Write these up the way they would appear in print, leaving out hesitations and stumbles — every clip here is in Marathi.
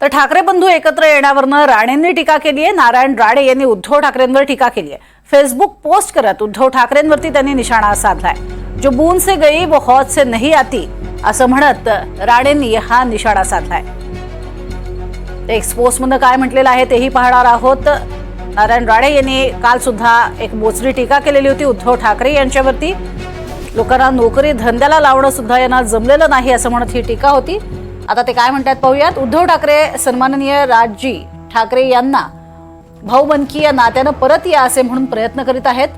तर ठाकरे बंधू एकत्र येण्यावरनं राणेंनी टीका केली आहे। नारायण राणे यांनी उद्धव ठाकरेंवर टीका केली आहे। फेसबुक पोस्ट करत उद्धव ठाकरेंवरती त्यांनी निशाणा साधलाय। जो बूंद से गई वो हौद से नहीं आती असं म्हणत राणेंनी हा निशाणा साधलाय। एक्सपोज मध्ये काय म्हटलेलं आहे तेही पाहणार आहोत। नारायण राणे यांनी काल सुद्धा एक मोचरी टीका केलेली होती उद्धव ठाकरे यांच्यावरती। लोकांना नोकरी धंद्याला लावणं सुद्धा यांना जमलेलं नाही असं म्हणत ही टीका होती। आता ते काय म्हणतात पाहूयात। उद्धव ठाकरे सन्माननीय राजजी ठाकरे यांना भाऊबंदकी या नात्यानं परत या असे म्हणून प्रयत्न करीत आहेत।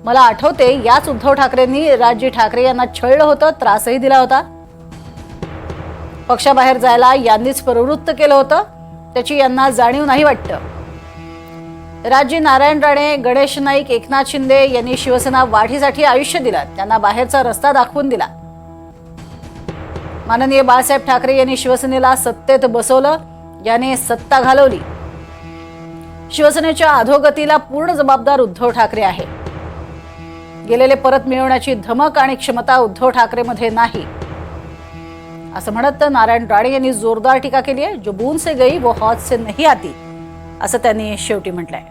मला आठवते याच उद्धव ठाकरेंनी राजजी ठाकरे यांना छळलं होतं, त्रासही दिला होता। पक्षाबाहेर जायला यांनीच प्रवृत्त केलं होतं, त्याची यांना जाणीव नाही वाटतं। राजजी नारायण राणे, गणेश नाईक, एकनाथ शिंदे यांनी शिवसेना वाढीसाठी आयुष्य दिलं, त्यांना बाहेरचा रस्ता दाखवून दिला। माननीय बाळासाहेब ठाकरे यांनी शिवसेनेला सत्तेत बसवलं, याने सत्ता घालवली। शिवसेनेच्या अधोगतीला पूर्ण जबाबदार उद्धव ठाकरे आहे। गेलेले परत मिळवण्याची धमक आणि क्षमता उद्धव ठाकरेमध्ये नाही असं म्हणत नारायण राणे यांनी जोरदार टीका केली आहे। जो बूंद से गई वो हौद से नहीं आती असं त्यांनी शेवटी म्हटलंय।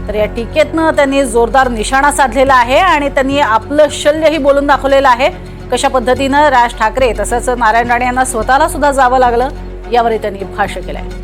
तर या टीकेतनं त्यांनी जोरदार निशाणा साधलेला आहे आणि त्यांनी आपलं शल्यही बोलून दाखवलेलं आहे। कशा पद्धतीनं राज ठाकरे तसंच नारायण राणे यांना स्वतःला सुद्धा जावं लागलं यावरही त्यांनी भाष्य केलंय।